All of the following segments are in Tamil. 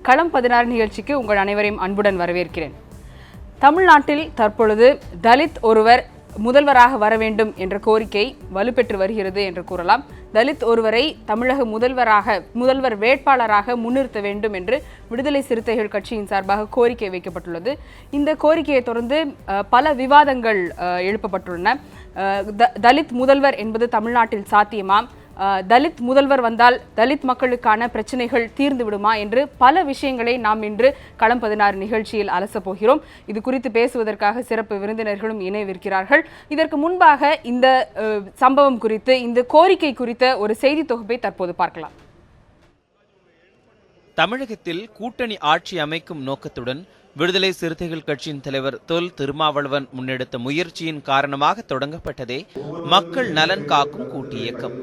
களம் 16 நிகழ்ச்சிக்கு உங்கள் அனைவரையும் அன்புடன் வரவேற்கிறேன். தமிழ்நாட்டில் தற்பொழுது தலித் ஒருவர் முதல்வராக வர வேண்டும் என்ற கோரிக்கை வலுப்பெற்று வருகிறது என்று கூறலாம். தலித் ஒருவரை தமிழக முதல்வர் வேட்பாளராக முன்னிறுத்த வேண்டும் என்று விடுதலை சிறுத்தைகள் கட்சியின் சார்பாக கோரிக்கை வைக்கப்பட்டுள்ளது. இந்த கோரிக்கையை தொடர்ந்து பல விவாதங்கள் எழுப்பப்பட்டுள்ளன. தலித் முதல்வர் என்பது தமிழ்நாட்டில் சாத்தியமா? தலித் முதல்வர் வந்தால் தலித் மக்களுக்கான பிரச்சனைகள் தீர்ந்து விடுமா என்று பல விஷயங்களை நாம் இன்று களம் 16 நிகழ்ச்சியில் அலசப் போகிறோம். இது குறித்து பேசுவதற்காக சிறப்பு விருந்தினர்களும் இணைவிருக்கிறார்கள். இதற்கு முன்பாக இந்த சம்பவம் குறித்து, இந்த கோரிக்கை குறித்த ஒரு செய்தி தொகுப்பை தற்போது பார்க்கலாம். தமிழகத்தில் கூட்டணி ஆட்சி அமைக்கும் நோக்கத்துடன் விடுதலை சிறுத்தைகள் கட்சியின் தலைவர் தொல் திருமாவளவன் முன்னெடுத்த முயற்சியின் காரணமாக தொடங்கப்பட்டதே மக்கள் நலன் காக்கும் கூட்டு இயக்கம்.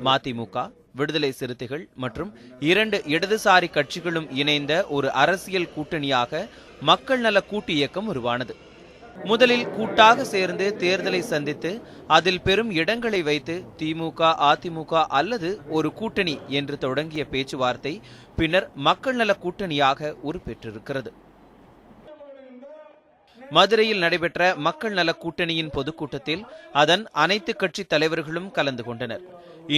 மதிமுக, விடுதலை சிறுத்தைகள் மற்றும் 2 இடதுசாரி கட்சிகளும் இணைந்த ஒரு அரசியல் கூட்டணியாக மக்கள் நல கூட்டு இயக்கம் உருவானது. முதலில் கூட்டாக சேர்ந்து தேர்தலை சந்தித்து அதில் பெரும் இடங்களை வைத்து திமுக, அதிமுக அல்லது ஒரு கூட்டணி என்று தொடங்கிய பேச்சுவார்த்தை பின்னர் மக்கள் நல கூட்டணியாக உருப்பெற்றிருக்கிறது. மதுரையில் நடைபெற்ற மக்கள் நல கூட்டணியின் பொதுக்கூட்டத்தில் அதன் அனைத்து கட்சி தலைவர்களும் கலந்து கொண்டனர்.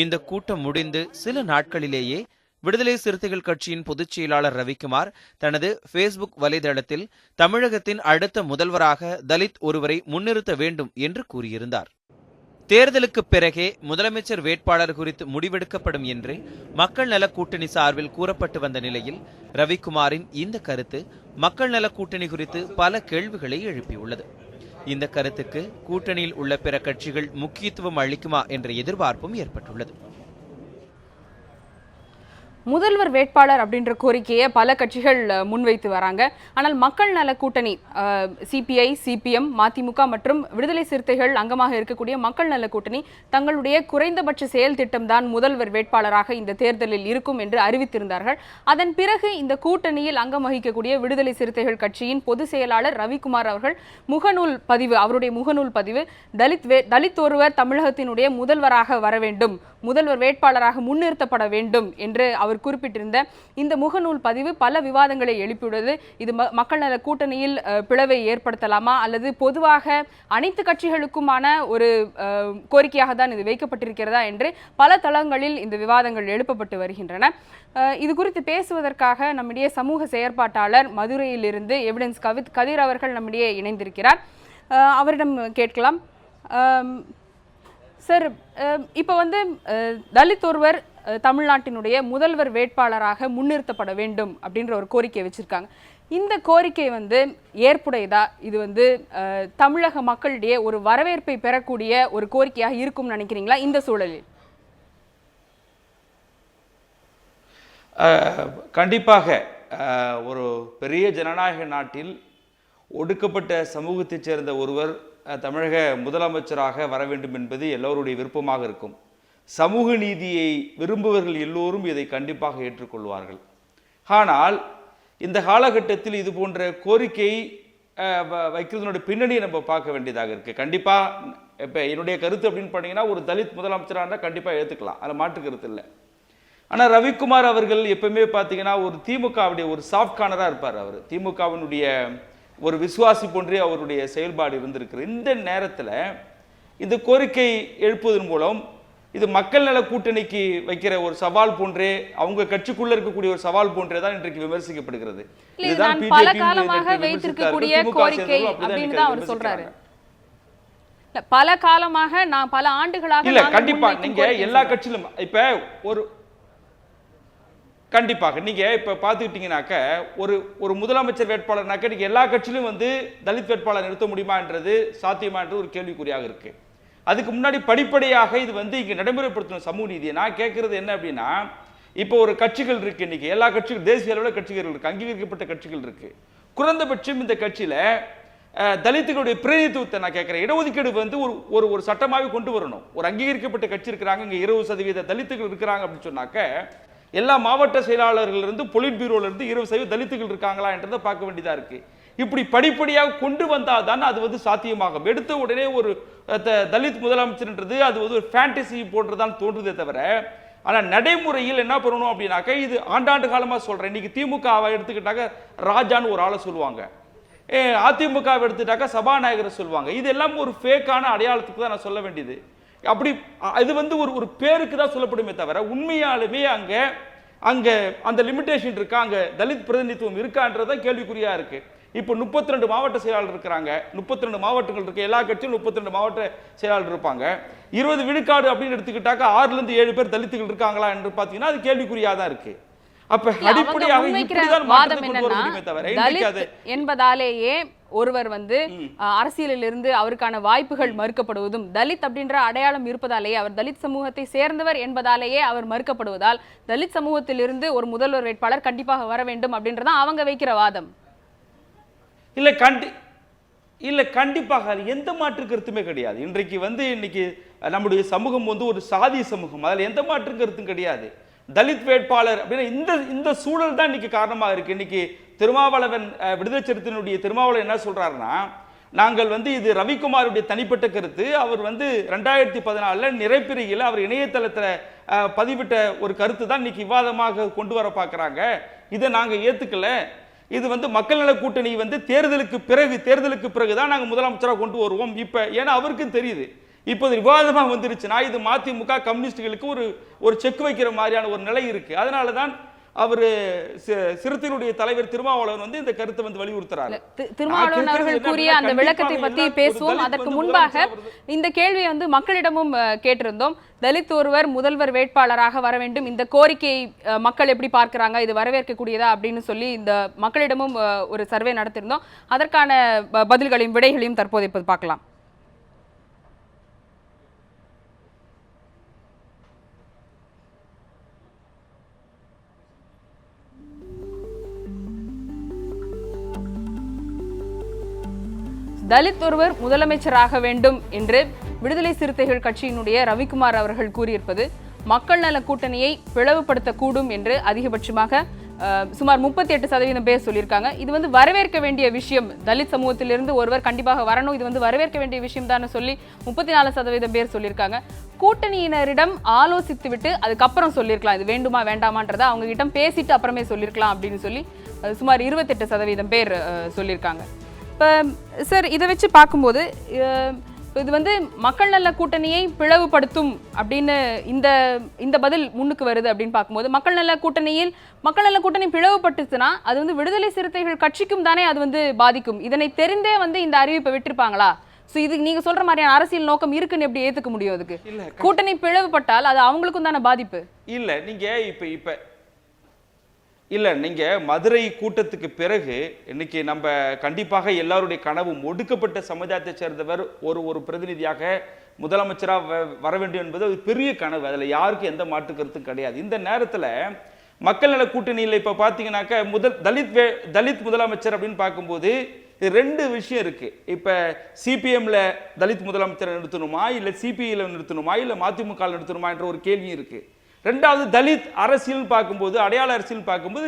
இந்த கூட்டம் முடிந்து சில நாட்களிலேயே விடுதலை சிறுத்தைகள் கட்சியின் பொதுச் செயலாளர் ரவிக்குமார் தனது பேஸ்புக் வலைதளத்தில் தமிழகத்தின் அடுத்த முதல்வராக தலித் ஒருவரை முன்னிறுத்த வேண்டும் என்று கூறியிருந்தார். தேர்தலுக்கு பிறகே முதலமைச்சர் வேட்பாளர் குறித்து முடிவெடுக்கப்படும் என்று மக்கள் நல கூட்டணி சார்பில் கூறப்பட்டு வந்த நிலையில் ரவிக்குமாரின் இந்த கருத்து மக்கள் நல கூட்டணி குறித்து பல கேள்விகளை எழுப்பியுள்ளது. இந்த கருத்துக்கு கூட்டணியில் உள்ள பிற கட்சிகள் முக்கியத்துவம் அளிக்குமா என்ற எதிர்பார்ப்பும் ஏற்பட்டுள்ளது. முதல்வர் வேட்பாளர் அப்படின்ற கோரிக்கையை பல கட்சிகள் முன்வைத்து வராங்க. ஆனால் மக்கள் நல கூட்டணி சிபிஐ, சிபிஎம், மதிமுக மற்றும் விடுதலை சிறுத்தைகள் அங்கமாக இருக்கக்கூடிய மக்கள் நல கூட்டணி தங்களுடைய குறைந்தபட்ச செயல் திட்டம் தான் முதல்வர் வேட்பாளராக இந்த தேர்தலில் இருக்கும் என்று அறிவித்திருந்தார்கள். அதன் பிறகு இந்த கூட்டணியில் அங்கம் வகிக்கக்கூடிய விடுதலை சிறுத்தைகள் கட்சியின் பொதுச் செயலாளர் ரவிக்குமார் அவர்கள் அவருடைய முகநூல் பதிவு தலித் ஒருவர் தமிழகத்தினுடைய முதல்வராக வர வேண்டும், முதல்வர் வேட்பாளராக முன்னிறுத்தப்பட வேண்டும் என்று அவர் குறிப்பிட்டிருந்த இந்த முகநூல் பதிவு பல விவாதங்களை எழுப்பியுள்ளது. இது மக்கள் நல கூட்டணியில் பிளவை ஏற்படுத்தலாமா அல்லது பொதுவாக அனைத்து கட்சிகளுக்குமான ஒரு கோரிக்கையாக தான் இது வைக்கப்பட்டிருக்கிறதா என்று பல தளங்களில் இந்த விவாதங்கள் எழுப்பப்பட்டு வருகின்றன. இது குறித்து பேசுவதற்காக நம்முடைய சமூக செயற்பாட்டாளர் மதுரையிலிருந்து எவிடன்ஸ் கதிர் அவர்கள் நம்முடைய இணைந்திருக்கிறார். அவரிடம் கேட்கலாம். சார், இப்போ தலித் ஒருவர் தமிழ்நாட்டினுடைய முதல்வர் வேட்பாளராக முன்னிறுத்தப்பட வேண்டும் அப்படின்ற ஒரு கோரிக்கை வச்சிருக்காங்க. இந்த கோரிக்கை ஏற்புடையதா? இது தமிழக மக்களிடையே ஒரு வரவேற்பை பெறக்கூடிய ஒரு கோரிக்கையாக இருக்கும் நினைக்கிறீங்களா இந்த சூழலில்? கண்டிப்பாக ஒரு பெரிய ஜனநாயக நாட்டில் ஒடுக்கப்பட்ட சமூகத்தைச் சேர்ந்த ஒருவர் தமிழக முதலமைச்சராக வர வேண்டும் என்பது எல்லோருடைய விருப்பமாக இருக்கும். சமூக நீதியை விரும்புவர்கள் எல்லோரும் இதை கண்டிப்பாக ஏற்றுக்கொள்வார்கள். ஆனால் இந்த காலகட்டத்தில் இது போன்ற கோரிக்கை வைக்கிறதுனுடைய பின்னணியை நம்ம பார்க்க வேண்டியதாக இருக்குது. கண்டிப்பாக இப்போ என்னுடைய கருத்து அப்படின்னு பார்த்தீங்கன்னா, ஒரு தலித் முதலமைச்சராக இருந்தால் கண்டிப்பாக ஏற்றுக்கலாம், அதில் மாற்று கருத்து இல்லை. ஆனால் ரவிக்குமார் அவர்கள் எப்பவுமே பார்த்தீங்கன்னா ஒரு திமுகவுடைய ஒரு சாஃப்ட் கார்னராக இருப்பார். அவர் திமுகவினுடைய ஒரு விசுவாசி போன்றே அவருடைய செயல்பாடு இருந்திருக்கிறது. இந்த நேரத்தில் இந்த கோரிக்கை எழுப்புவதன் மூலம் இது மக்கள் நல கூட்டணிக்கு வைக்கிற ஒரு சவால் போன்றே, அவங்க கட்சிக்குள்ள இருக்கக்கூடிய ஒரு சவால் போன்றே தான் இன்றைக்கு விமர்சிக்கப்படுகிறது. இதுதான் பல காலமாக வைத்திருக்கக்கூடிய கோரிக்கை அப்படின்னு தான் அவர் சொல்றாரு. பல காலமாக நான் பல ஆண்டுகளாக இல்ல, கண்டிப்பா நீங்க எல்லா கட்சியிலும் இப்ப ஒரு கண்டிப்பாக நீங்க இப்ப பாத்துக்கிட்டீங்கன்னாக்க ஒரு முதலமைச்சர் வேட்பாளர்னாக்க நீங்க எல்லா கட்சியிலும் தலித் வேட்பாளர் நிறுத்த முடியுமான்றது சாத்தியமான்றது ஒரு கேள்விக்குறியாக இருக்கு. அதுக்கு முன்னாடி படிப்படியாக இது இங்க நடைமுறைப்படுத்தணும் சமூக நீதியை. நான் கேட்கறது என்ன அப்படின்னா, இப்போ ஒரு கட்சிகள் இருக்கு, இன்னைக்கு எல்லா கட்சிகள் தேசிய அளவில் கட்சிகள் இருக்கு, அங்கீகரிக்கப்பட்ட கட்சிகள் இருக்கு. குறைந்தபட்சம் இந்த கட்சியில தலித்துகளுடைய பிரதிநிதித்துவத்தை நான் கேட்கிறேன். இடஒதுக்கீடு ஒரு சட்டமாகவே கொண்டு வரணும். ஒரு அங்கீகரிக்கப்பட்ட கட்சி இருக்கிறாங்க, இங்க 20% தலித்துகள் இருக்கிறாங்க அப்படின்னு சொன்னாக்க எல்லா மாவட்ட செயலாளர்கள் இருந்து பொலிட் பியூரோல இருந்து 20% தலித்துகள் இருக்காங்களா என்றதை பார்க்க வேண்டியதா இருக்கு. இப்படி படிப்படியாக கொண்டு வந்தால் தான் அது சாத்தியமாகும். எடுத்த உடனே ஒரு தலித் முதலமைச்சர்ன்றது அது ஒரு ஃபேண்டசி போன்றதான் தோன்றுதே தவிர ஆனால் நடைமுறையில் என்ன பண்ணணும் அப்படின்னாக்க, இது ஆண்டாண்டு காலமாக சொல்கிறேன். இன்னைக்கு திமுகவை எடுத்துக்கிட்டாக்க ராஜான்னு ஒரு ஆளை சொல்லுவாங்க, அதிமுகவை எடுத்துட்டாக்க சபாநாயகரை சொல்லுவாங்க. இது எல்லாம் ஒரு ஃபேக்கான அடையாளத்துக்கு தான் நான் சொல்ல வேண்டியது. அப்படி இது வந்து ஒரு பேருக்கு தான் சொல்லப்படுமே தவிர உண்மையாலுமே அங்கே அந்த லிமிடேஷன் இருக்கா, அங்கே தலித் பிரதிநிதித்துவம் இருக்கான்றதான் கேள்விக்குறியா இருக்கு. இப்போ 32 மாவட்ட செயலாளர் இருக்கிறாங்க, 32 மாவட்டங்கள் இருக்கு, எல்லா கட்சியும் 32 மாவட்ட செயலாளர் இருப்பாங்க. 20 விழுக்காடு அப்படின்னு எடுத்துக்கிட்டாக்க 6ல இருந்து 7 பேர் தலித்துகள் இருக்காங்களா என்று பார்த்தீங்கன்னா அது கேள்விக்குறியா தான் இருக்கு. அப்ப அடிப்படையாக இப்படிதான் மாற்றத்தை கொண்டு வர முடியுமே தவிர தலித் என்பதாலேயே ஒருவர் வந்து அரசியலில் இருந்து அவருக்கான வாய்ப்புகள் மறுக்கப்படுவதும், தலித் அப்படின்ற அடையாளம் இருப்பதாலேயே அவர் தலித் சமூகத்தை சேர்ந்தவர் என்பதாலேயே அவர் மறுக்கப்படுவதால் தலித் சமூகத்திலிருந்து ஒரு முதல்வர் வேட்பாளர் கண்டிப்பாக வர வேண்டும் அப்படின்றதான் அவங்க வைக்கிற வாதம். இல்ல கண்டிப்பாக அது எந்த மாற்று கருத்துமே கிடையாது. இன்னைக்கு நம்முடைய சமூகம் வந்து ஒரு சாதி சமூகம், அதில் எந்த மாற்று கருத்தும் கிடையாது. தலித் வேட்பாளர் அப்படின்னா இந்த சூழல் தான் இன்னைக்கு காரணமாக இருக்கு. இன்னைக்கு திருமாவளவன் விடுதலை சிறுத்தையினுடைய திருமாவளவன் என்ன சொல்றாருன்னா, நாங்கள் வந்து இது ரவிக்குமாருடைய தனிப்பட்ட கருத்து, அவர் வந்து 2014 நிறைப்பிரியில் அவர் இணையதளத்தில் பதிவிட்ட ஒரு கருத்து தான் இன்னைக்கு விவாதமாக கொண்டு வர பார்க்குறாங்க. இதை நாங்கள் ஏற்றுக்கல. இது வந்து மக்கள் நல கூட்டணி வந்து தேர்தலுக்கு பிறகு தான் நாங்கள் முதலமைச்சராக கொண்டு வருவோம். இப்போ ஏன்னா அவருக்கும் தெரியுது இப்போது விவாதமாக வந்துருச்சுன்னா இது மதிமுக கம்யூனிஸ்டுகளுக்கு ஒரு செக் வைக்கிற மாதிரியான ஒரு நிலை இருக்கு. அதனால தான் அவர் சிறுத்தைகளுடைய தலைவர் திருமாவளவன் வந்து இந்த கருத்தை வந்து வலியுறுத்துறாரு. திருமாவளவன் அவர்கள் கூறிய அந்த விளக்கத்தை பற்றி பேசுவோம். அதற்கு முன்பாக இந்த கேள்வியை வந்து மக்களிடமும் கேட்டிருந்தோம். தலித் ஒருவர் முதல்வர் வேட்பாளராக வர வேண்டும், இந்த கோரிக்கையை மக்கள் எப்படி பார்க்கிறாங்க, இது வரவேற்கக்கூடியதா அப்படின்னு சொல்லி இந்த மக்களிடமும் ஒரு சர்வே நடத்திருந்தோம். அதற்கான பதில்களையும் விடைகளையும் தற்போது இப்போது பார்க்கலாம். தலித் ஒருவர் முதலமைச்சராக வேண்டும் என்று விடுதலை சிறுத்தைகள் கட்சியினுடைய ரவிக்குமார் அவர்கள் கூறியிருப்பது மக்கள் நல கூட்டணியை பிளவுபடுத்தக்கூடும் என்று அதிகபட்சமாக சுமார் 38% பேர் சொல்லியிருக்காங்க. இது வந்து வரவேற்க வேண்டிய விஷயம், தலித் சமூகத்திலிருந்து ஒருவர் கண்டிப்பாக வரணும், இது வந்து வரவேற்க வேண்டிய விஷயம் தான் சொல்லி 34% பேர் சொல்லியிருக்காங்க. கூட்டணியினரிடம் ஆலோசித்து விட்டு அதுக்கப்புறம் சொல்லியிருக்கலாம், இது வேண்டுமா வேண்டாமான்றதை அவங்க கிட்ட பேசிட்டு அப்புறமே சொல்லியிருக்கலாம் அப்படின்னு சொல்லி சுமார் 28% பேர் சொல்லியிருக்காங்க. இப்போ சார் இதை வச்சு பார்க்கும்போது இது வந்து மக்கள் நல கூட்டணியை பிளவுபடுத்தும் அப்படின்னு இந்த பதில் முன்னுக்கு வருது அப்படின்னு பார்க்கும்போது, மக்கள் நல கூட்டணி பிளவுபட்டுச்சுன்னா அது வந்து விடுதலை சிறுத்தைகள் கட்சிக்கும் தானே அது வந்து பாதிக்கும். இதனை தெரிந்தே வந்து இந்த அறிவிப்பை விட்டிருப்பாங்களா? ஸோ இது நீங்க சொல்ற மாதிரியான அரசியல் நோக்கம் இருக்குன்னு எப்படி ஏத்துக்க முடியும்? அதுக்கு கூட்டணி பிளவுபட்டால் அது அவங்களுக்கும் தானே பாதிப்பு. நீங்க மதுரை கூட்டத்துக்கு பிறகு இன்னைக்கு நம்ம கண்டிப்பாக எல்லாருடைய கனவும் ஒடுக்கப்பட்ட சமுதாயத்தை சேர்ந்தவர் ஒரு பிரதிநிதியாக முதலமைச்சராக வர வேண்டும் என்பது ஒரு பெரிய கனவு. அதில் யாருக்கும் எந்த மாற்று கருத்தும் கிடையாது. இந்த நேரத்தில் மக்கள் நல கூட்டணியில் இப்போ பார்த்தீங்கன்னாக்க தலித் முதலமைச்சர் அப்படின்னு பார்க்கும்போது ரெண்டு விஷயம் இருக்கு. இப்போ சிபிஎம்ல தலித் முதலமைச்சரை நிறுத்தணுமா, இல்லை சிபிஐல நிறுத்தணுமா, இல்லை மதிமுக நிறுத்தணுமா என்ற ஒரு கேள்வி இருக்கு. ரெண்டாவது, தலித் அரசியல் பார்க்கும்போது, அடையாள அரசியல் பார்க்கும்போது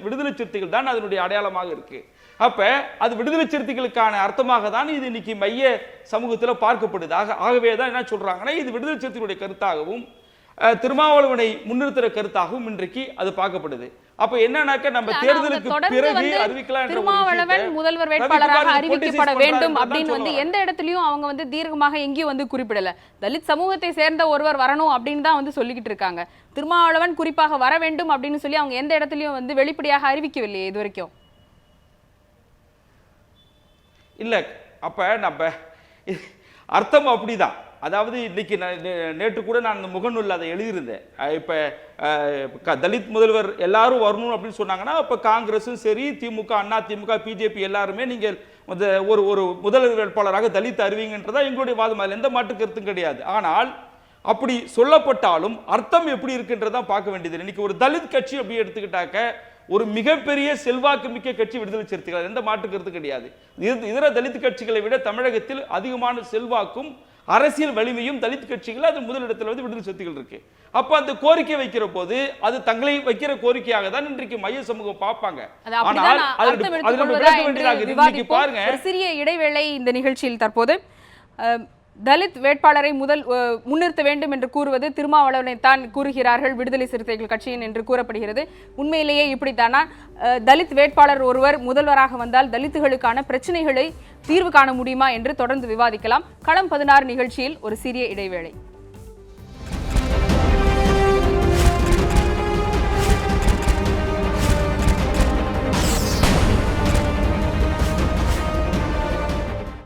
விடுதலை சிறுத்தைகள் தான் அதனுடைய அடையாளமாக இருக்கு. அப்ப அது விடுதலை சிறுத்தைகளுக்கான அர்த்தமாக தான் இது இன்னைக்கு மைய சமூகத்தில் பார்க்கப்படுது. ஆகவே தான் என்ன சொல்றாங்கன்னா, இது விடுதலை சிறுத்தைகளுடைய கருத்தாகவும் திருமாவளவனை முன்னிறுத்துற கருத்தாகவும் இன்றைக்கு அது பார்க்கப்படுது. அப்ப என்னன்னாக்க நம்ம தேர்தலுக்கு பிறகு அறிவிக்கலாம் என்ற திருமாவளவன் முதல்வர் வேட்பாளராக அறிவிக்கப்பட வேண்டும் அப்படின்னு வந்து எந்த இடத்துலயும் அவங்க வந்து தீர்க்கமாக எங்கேயும் வந்து குறிப்பிடல. தலித் சமூகத்தை சேர்ந்த ஒருவர் வரணும் அப்படின்னு தான் வந்து சொல்லிக்கிட்டு இருக்காங்க. திருமாவளவன் குறிப்பாக வர வேண்டும் அப்படின்னு சொல்லி அவங்க எந்த இடத்துலயும் வந்து வெளிப்படையாக அறிவிக்கவில்லையே இது வரைக்கும். இல்ல அப்ப நம்ம அர்த்தம் அப்படிதான். அதாவது இன்னைக்கு நேற்று கூட நான் முகநூலில் அதை எழுதியிருந்தேன். இப்போ தலித் முதல்வர் எல்லாரும் வரணும் அப்படின்னு சொன்னாங்கன்னா இப்போ காங்கிரஸும் சரி, திமுக, அண்ணா திமுக, பிஜேபி எல்லாருமே நீங்கள் ஒரு முதல்வர் வேட்பாளராக தலித் அறிவிங்கன்றதா எங்களுடைய வாதம். அதில் எந்த மாற்று கருத்தும் கிடையாது. ஆனால் அப்படி சொல்லப்பட்டாலும் அர்த்தம் எப்படி இருக்குன்றதான் பார்க்க வேண்டியது. இன்னைக்கு ஒரு தலித் கட்சி அப்படி எடுத்துக்கிட்டாக்க ஒரு மிகப்பெரிய செல்வாக்கு மிக்க கட்சி விடுதலை சிறுத்தைகள், எந்த மாற்று கருத்து கிடையாது. இதர தலித் கட்சிகளை விட தமிழகத்தில் அதிகமான செல்வாக்கும் அரசியல் வலிமையும் தலித் கட்சிகள் அது முதலிடத்தில் வந்து விடுதலை சிறுத்தைகள் இருக்கு. அப்ப அந்த கோரிக்கை வைக்கிற போது அது தங்களை வைக்கிற கோரிக்கையாக தான் இன்றைக்கு மைய சமூகம் பார்ப்பாங்க. சிறிய இடைவேளை இந்த நிகழ்ச்சியில் தற்போது தலித் வேட்பாளரை முன்னிறுத்த வேண்டும் என்று கூறுவது திருமாவளவனை தான் கூறுகிறார்கள் விடுதலை சிறுத்தைகள் கட்சியின் என்று கூறப்படுகிறது. உண்மையிலேயே இப்படித்தானா? தலித் வேட்பாளர் ஒருவர் முதல்வராக வந்தால் தலித்துகளுக்கான பிரச்சனைகளை தீர்வு காண முடியுமா என்று தொடர்ந்து விவாதிக்கலாம். களம் 16 நிகழ்ச்சியில் ஒரு சிறிய இடைவேளை.